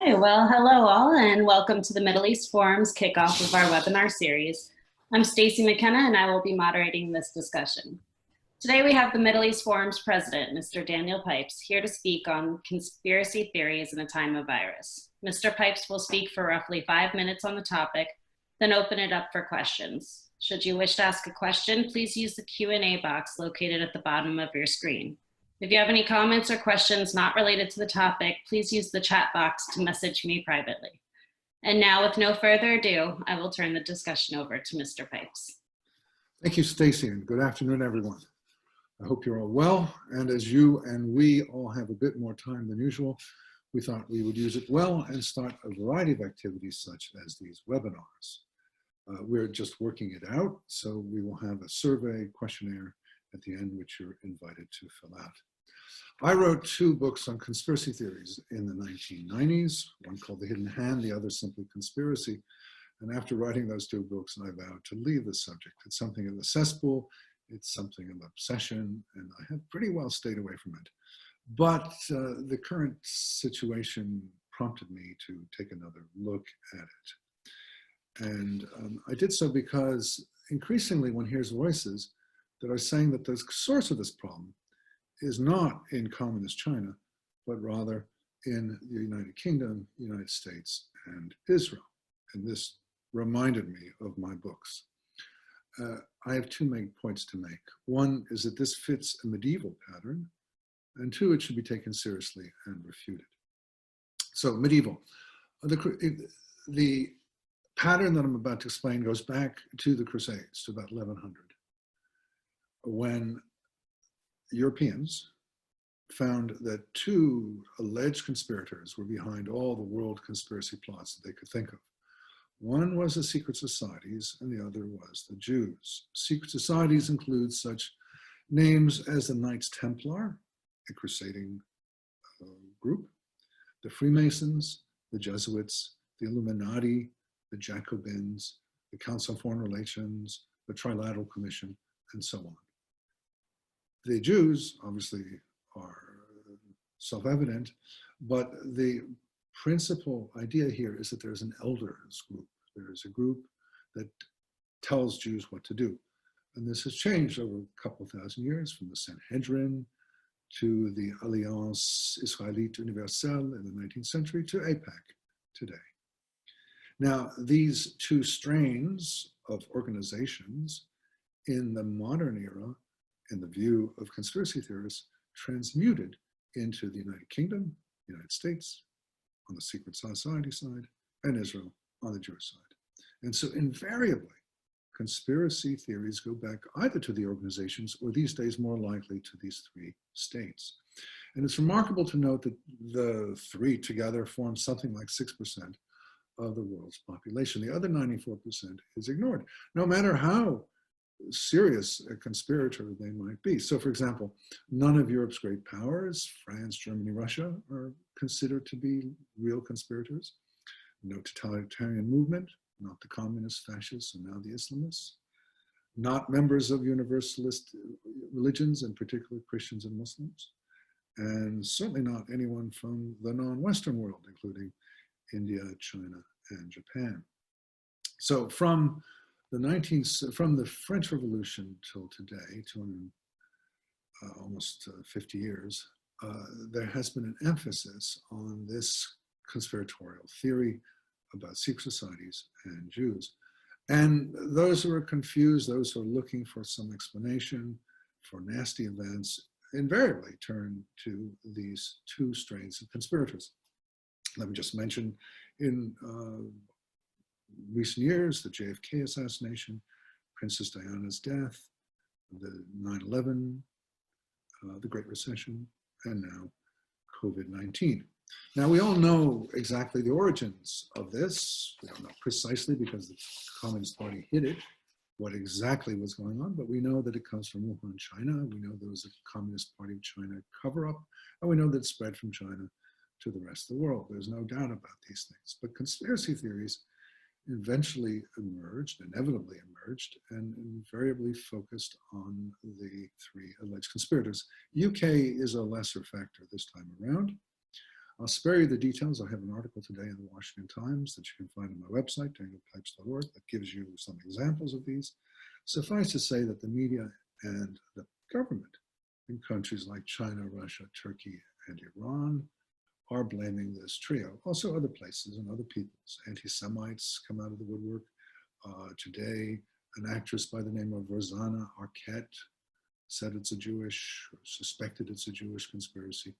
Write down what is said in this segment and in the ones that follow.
Hey, well, hello all, and welcome to the Middle East Forum's kickoff of our webinar series. I'm Stacy McKenna, and I will be moderating this discussion. Today we have the Middle East Forum's president, Mr. Daniel Pipes, here to speak on conspiracy theories in a time of virus. Mr. Pipes will speak for roughly 5 minutes on the topic, then open it up for questions. Should you wish to ask a question, please use the Q&A box located at the bottom of your screen. If you have any comments or questions not related to the topic, please use the chat box to message me privately. And now, with no further ado, I will turn the discussion over to Mr. Pipes. Thank you, Stacy, and good afternoon, everyone. I hope you're all well, and as you and we all have a bit more time than usual, we thought we would use it well and start a variety of activities such as these webinars. We're just working it out, so we will have a survey questionnaire at the end, which you're invited to fill out. I wrote 2 books on conspiracy theories in the 1990s, one called The Hidden Hand, the other simply Conspiracy. And after writing those 2 books, I vowed to leave the subject. It's something of a cesspool, it's something of obsession, and I have pretty well stayed away from it. But the current situation prompted me to take another look at it. And I did so because increasingly one hears voices that are saying that the source of this problem is not in communist China, but rather in the United Kingdom, United States, and Israel. And this reminded me of my books. I have 2 main points to make. One is that this fits a medieval pattern, and 2, it should be taken seriously and refuted. So medieval. The pattern that I'm about to explain goes back to the Crusades, to about 1100, when Europeans found that 2 alleged conspirators were behind all the world conspiracy plots that they could think of. One was the secret societies and the other was the Jews. Secret societies include such names as the Knights Templar, a crusading group, the Freemasons, the Jesuits, the Illuminati, the Jacobins, the Council on Foreign Relations, the Trilateral Commission, and so on. The Jews obviously are self-evident, but the principal idea here is that there's an elders group. There is a group that tells Jews what to do. And this has changed over a couple thousand years, from the Sanhedrin to the Alliance Israélite Universelle in the 19th century to AIPAC today. Now, these 2 strains of organizations in the modern era, in the view of conspiracy theorists, transmuted into the United Kingdom, United States, on the secret society side, and Israel on the Jewish side. And so invariably, conspiracy theories go back either to the organizations or these days more likely to these 3 states. And it's remarkable to note that the 3 together form something like 6% of the world's population. The other 94% is ignored, no matter how serious a conspirator they might be. So for example, none of Europe's great powers, France, Germany, Russia, are considered to be real conspirators. No totalitarian movement, not the communists, fascists, and now the Islamists. Not members of universalist religions, in particular Christians and Muslims. And certainly not anyone from the non-Western world, including India, China, and Japan. So from the French Revolution till today, almost 50 years, there has been an emphasis on this conspiratorial theory about secret societies and Jews. And those who are confused, those who are looking for some explanation for nasty events, invariably turn to these 2 strains of conspirators. Let me just mention, in recent years, the JFK assassination, Princess Diana's death, the 9/11, the Great Recession, and now COVID-19. Now, we all know exactly the origins of this. We don't know precisely because the Communist Party hid it, what exactly was going on, but we know that it comes from Wuhan, China. We know there was a Communist Party of China cover-up, and we know that it spread from China to the rest of the world. There's no doubt about these things. But conspiracy theories eventually inevitably emerged, and invariably focused on the 3 alleged conspirators. UK is a lesser factor this time around. I'll spare you the details. I have an article today in the Washington Times that you can find on my website, danielpipes.org, that gives you some examples of these. Suffice to say that the media and the government in countries like China, Russia, Turkey, and Iran are blaming this trio. Also other places and other peoples. Anti-Semites come out of the woodwork. Today, an actress by the name of Rosanna Arquette said it's a Jewish, or suspected it's a Jewish conspiracy,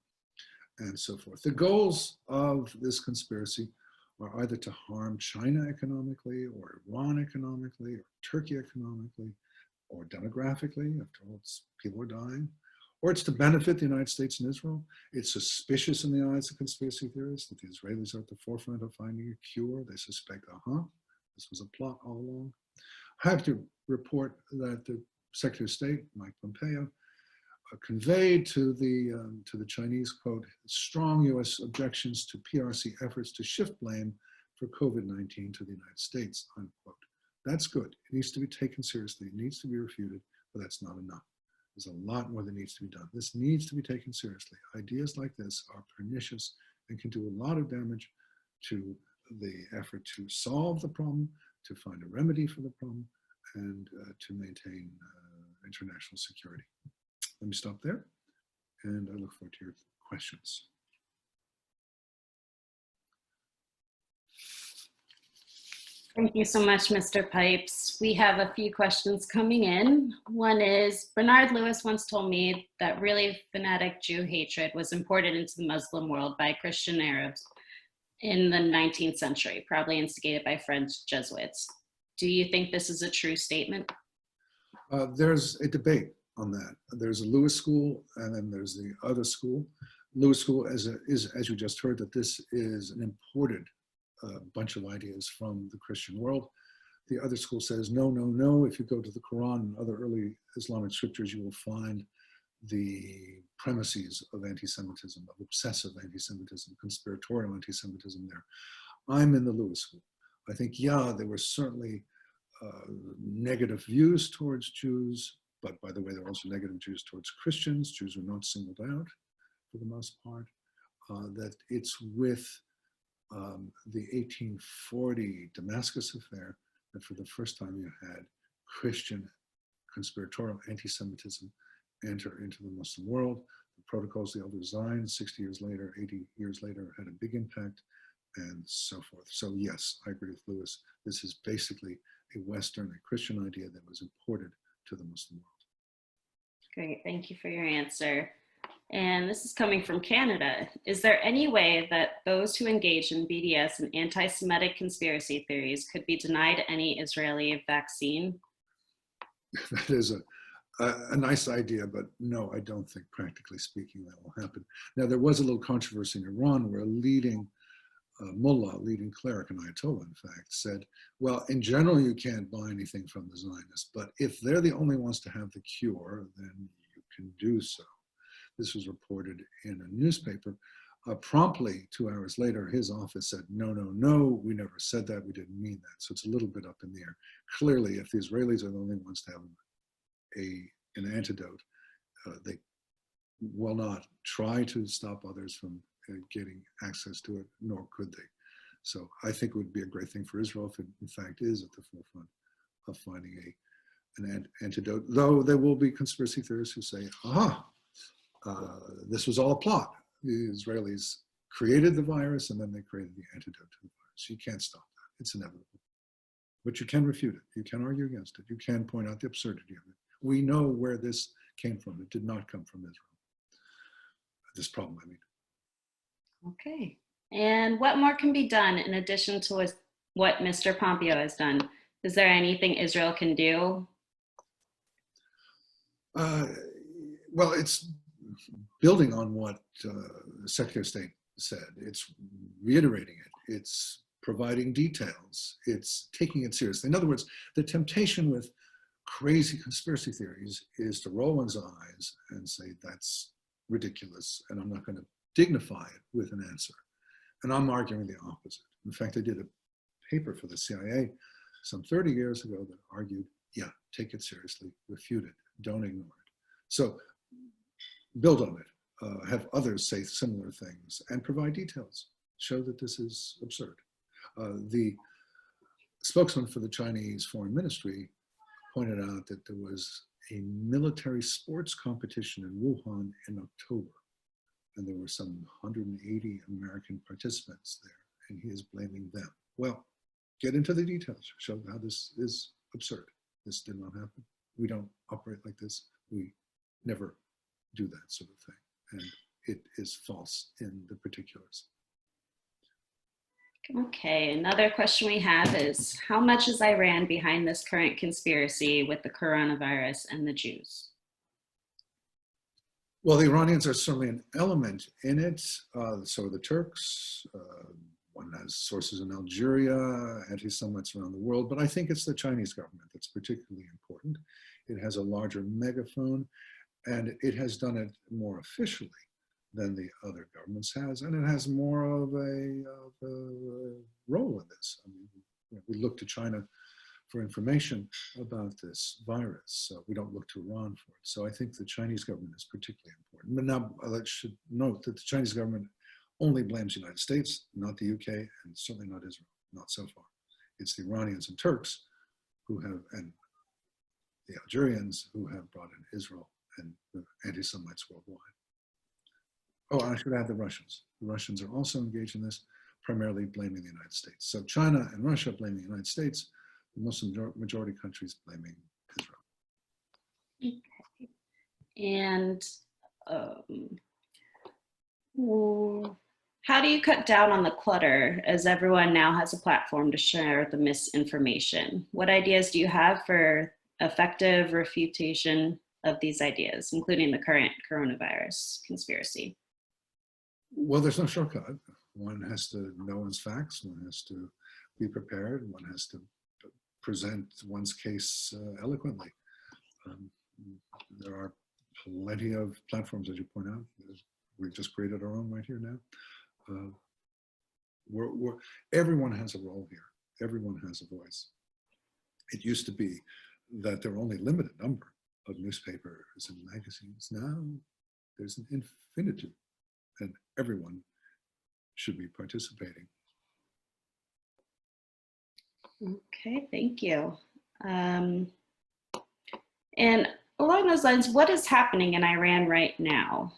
and so forth. The goals of this conspiracy are either to harm China economically, or Iran economically, or Turkey economically, or demographically, after all, people are dying, or it's to benefit the United States and Israel. It's suspicious in the eyes of conspiracy theorists that the Israelis are at the forefront of finding a cure. They suspect, this was a plot all along. I have to report that the Secretary of State, Mike Pompeo, conveyed to the Chinese, quote, strong US objections to PRC efforts to shift blame for COVID-19 to the United States, unquote. That's good. It needs to be taken seriously. It needs to be refuted, but that's not enough. There's a lot more that needs to be done. This needs to be taken seriously. Ideas like this are pernicious and can do a lot of damage to the effort to solve the problem, to find a remedy for the problem, and to maintain international security. Let me stop there, and I look forward to your questions. Thank you so much, Mr. Pipes. We have a few questions coming in. One is, Bernard Lewis once told me that really fanatic Jew hatred was imported into the Muslim world by Christian Arabs in the 19th century, probably instigated by French Jesuits. Do you think this is a true statement? There's a debate on that. There's a Lewis school, and then there's the other school. Lewis school is, as you just heard, that this is an imported bunch of ideas from the Christian world. The other school says, no, no, no. If you go to the Quran and other early Islamic scriptures, you will find the premises of anti-Semitism, of obsessive anti-Semitism, conspiratorial anti-Semitism there. I'm in the Lewis school. I think, yeah, there were certainly negative views towards Jews, but by the way, there were also negative views towards Christians. Jews were not singled out for the most part. That it's with the 1840 Damascus affair that for the first time you had Christian conspiratorial anti-Semitism enter into the Muslim world. The Protocols of the Elder Zion, 60 years later, 80 years later, had a big impact, and so forth. So yes, I agree with Lewis. This is basically a Western, a Christian idea that was imported to the Muslim world. Great, thank you for your answer. And this is coming from Canada. Is there any way that those who engage in BDS and anti-Semitic conspiracy theories could be denied any Israeli vaccine? That is a nice idea, but no, I don't think, practically speaking, that will happen. Now, there was a little controversy in Iran where a leading mullah, leading cleric, an Ayatollah, in fact, said, well, in general, you can't buy anything from the Zionists, but if they're the only ones to have the cure, then you can do so. This was reported in a newspaper. Promptly, 2 hours later, his office said, no, no, no, we never said that, we didn't mean that. So it's a little bit up in the air. Clearly, if the Israelis are the only ones to have an antidote, they will not try to stop others from getting access to it, nor could they. So I think it would be a great thing for Israel if it in fact is at the forefront of finding an antidote, though there will be conspiracy theorists who say, this was all a plot. The Israelis created the virus and then they created the antidote to the virus. You can't stop that. It's inevitable. But you can refute it. You can argue against it. You can point out the absurdity of it. We know where this came from. It did not come from Israel. This problem, I mean. Okay. And what more can be done in addition to what Mr. Pompeo has done? Is there anything Israel can do? Well, it's building on what the Secretary of State said. It's reiterating it. It's providing details. It's taking it seriously. In other words, the temptation with crazy conspiracy theories is to roll one's eyes and say, that's ridiculous, and I'm not going to dignify it with an answer. And I'm arguing the opposite. In fact, I did a paper for the CIA some 30 years ago that argued, yeah, take it seriously, refute it, don't ignore it. So build on it. have others say similar things and provide details, show that this is absurd. The spokesman for the Chinese Foreign Ministry pointed out that there was a military sports competition in Wuhan in October, and there were some 180 American participants there, and he is blaming them. Well, get into the details, show how this is absurd. This did not happen. We don't operate like this. We never do that sort of thing. And it is false in the particulars. Okay, another question we have is, how much is Iran behind this current conspiracy with the coronavirus and the Jews? Well, the Iranians are certainly an element in it. So are the Turks. One has sources in Algeria, anti-Semites around the world, but I think it's the Chinese government that's particularly important. It has a larger megaphone, and it has done it more officially than the other governments has, and it has more of a role in this. I mean, we look to China for information about this virus. So we don't look to Iran for it. So I think the Chinese government is particularly important. But now I should note that the Chinese government only blames the United States, not the UK, and certainly not Israel, not so far. It's the Iranians and Turks who have, and the Algerians who have brought in Israel and the anti-Semites worldwide. Oh, and I should add the Russians. The Russians are also engaged in this, primarily blaming the United States. So China and Russia blaming the United States, the Muslim majority countries blaming Israel. Okay. And how do you cut down on the clutter as everyone now has a platform to share the misinformation? What ideas do you have for effective refutation of these ideas, including the current coronavirus conspiracy? Well, there's no shortcut. One has to know one's facts. One has to be prepared. One has to present one's case eloquently. There are plenty of platforms, as you point out. We've just created our own right here now. Everyone has a role here. Everyone has a voice. It used to be that there were only a limited number of newspapers and magazines. Now there's an infinitude, and everyone should be participating. Okay, thank you. And along those lines, what is happening in Iran right now?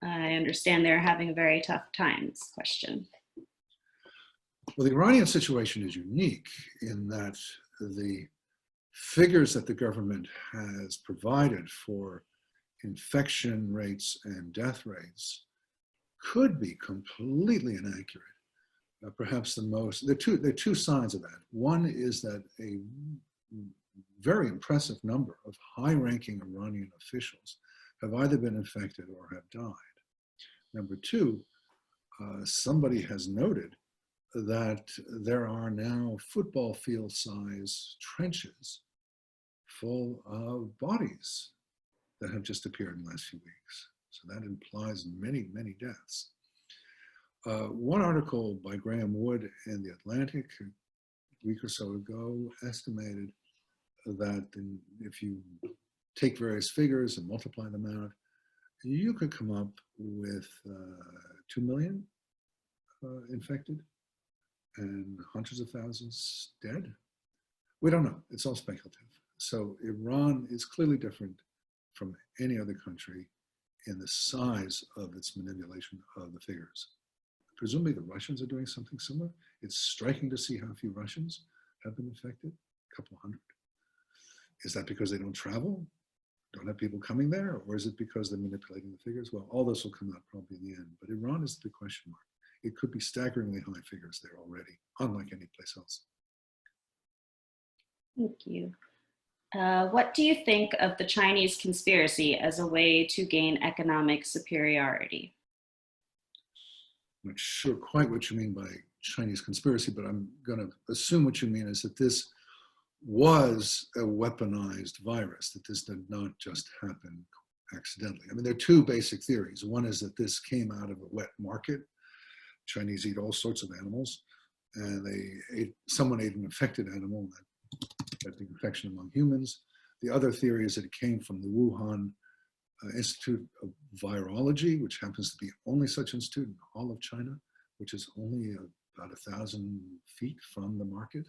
I understand they're having a very tough times. Question. Well, the Iranian situation is unique in that the figures that the government has provided for infection rates and death rates could be completely inaccurate. Perhaps the most, there are two sides of that. One is that a very impressive number of high-ranking Iranian officials have either been infected or have died. Number two, somebody has noted that there are now football field size trenches full of bodies that have just appeared in the last few weeks. So that implies many, many deaths. One article by Graham Wood in The Atlantic a week or so ago estimated that if you take various figures and multiply them out, you could come up with 2 million infected and hundreds of thousands dead. We don't know. It's all speculative. So Iran is clearly different from any other country in the size of its manipulation of the figures. Presumably the Russians are doing something similar. It's striking to see how few Russians have been infected, a couple hundred. Is that because they don't travel, don't have people coming there, or is it because they're manipulating the figures? Well, all this will come out probably in the end, but Iran is the big question mark. It could be staggeringly high figures there already, unlike any place else. Thank you. What do you think of the Chinese conspiracy as a way to gain economic superiority? I'm not sure quite what you mean by Chinese conspiracy, but I'm going to assume what you mean is that this was a weaponized virus, that this did not just happen accidentally. I mean, there are two basic theories. One is that this came out of a wet market. Chinese eat all sorts of animals, and someone ate an infected animal that had the infection among humans. The other theory is that it came from the Wuhan Institute of Virology, which happens to be only such institute in all of China, which is only about 1,000 feet from the market.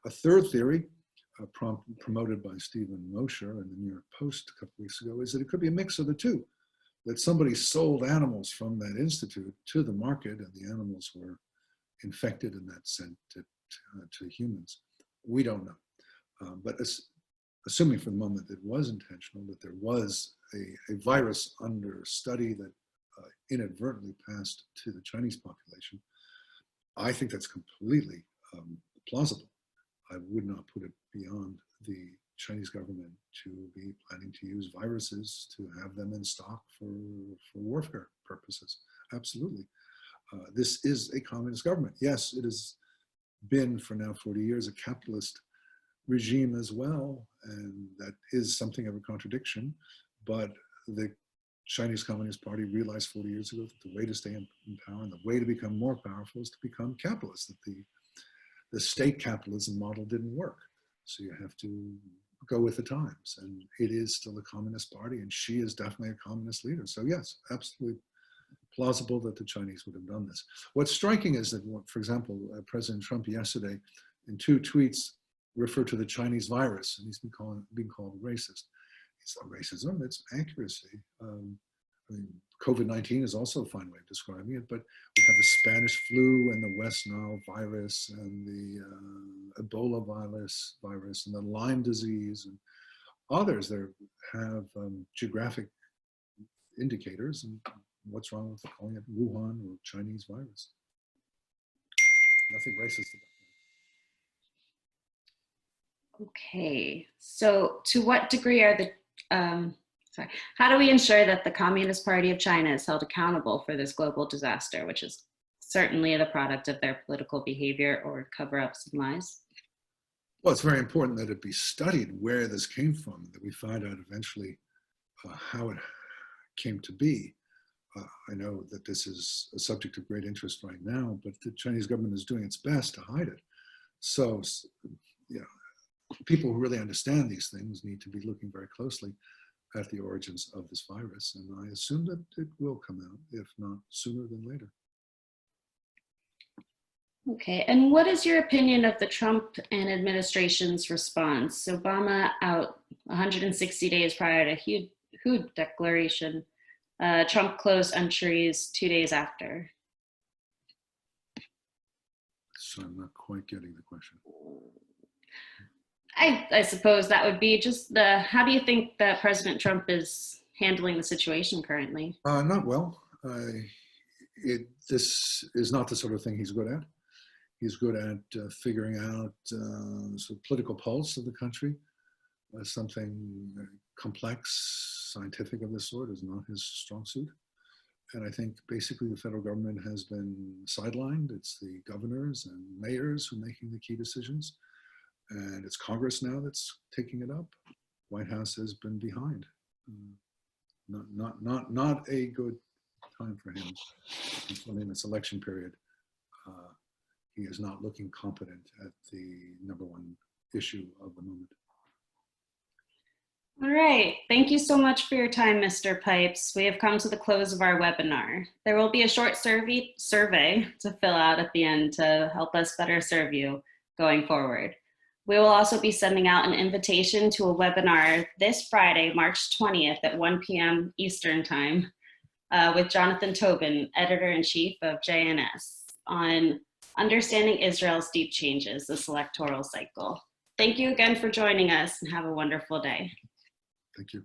A third theory, promoted by Stephen Mosher in the New York Post a couple weeks ago, is that it could be a mix of the two, that somebody sold animals from that institute to the market and the animals were infected and that sent it to humans. We don't know. But assuming for the moment it was intentional, that there was a virus under study that inadvertently passed to the Chinese population, I think that's completely plausible. I would not put it beyond the Chinese government to be planning to use viruses to have them in stock for warfare purposes. Absolutely. This is a communist government. Yes, it has been for now 40 years a capitalist regime as well, and that is something of a contradiction. But the Chinese Communist Party realized 40 years ago that the way to stay in power and the way to become more powerful is to become capitalist, that the state capitalism model didn't work. So you have to go with the times. And it is still a communist party, and Xi is definitely a communist leader. So yes, absolutely plausible that the Chinese would have done this. What's striking is that, for example, President Trump yesterday in 2 tweets referred to the Chinese virus, and he's being called racist. It's not racism, it's accuracy. I mean, COVID-19 is also a fine way of describing it, but we have the Spanish flu and the West Nile virus and the Ebola virus and the Lyme disease and others that have geographic indicators. And what's wrong with calling it Wuhan or Chinese virus? Nothing racist about that. Okay, so to what degree are the, how do we ensure that the Communist Party of China is held accountable for this global disaster, which is certainly the product of their political behavior or cover-ups and lies? Well, it's very important that it be studied where this came from, that we find out eventually how it came to be. I know that this is a subject of great interest right now, but the Chinese government is doing its best to hide it. So, yeah, people who really understand these things need to be looking very closely at the origins of this virus. And I assume that it will come out, if not sooner than later. Okay, and what is your opinion of the Trump and administration's response? Obama out 160 days prior to Hu declaration. Trump closed entries 2 days after. So I'm not quite getting the question. I suppose that would be just how do you think that President Trump is handling the situation currently? Not well. This is not the sort of thing he's good at. He's good at figuring out sort of political pulse of the country. Something complex, scientific of this sort is not his strong suit. And I think basically the federal government has been sidelined. It's the governors and mayors who are making the key decisions. And it's Congress now that's taking it up. White House has been behind. Not a good time for him. In this election period, he is not looking competent at the #1 issue of the moment. All right, thank you so much for your time, Mr. Pipes. We have come to the close of our webinar. There will be a short survey to fill out at the end to help us better serve you going forward. We will also be sending out an invitation to a webinar this Friday, March 20th at 1 p.m. Eastern Time with Jonathan Tobin, Editor-in-Chief of JNS, on Understanding Israel's Deep Changes, the Electoral Cycle. Thank you again for joining us and have a wonderful day. Thank you.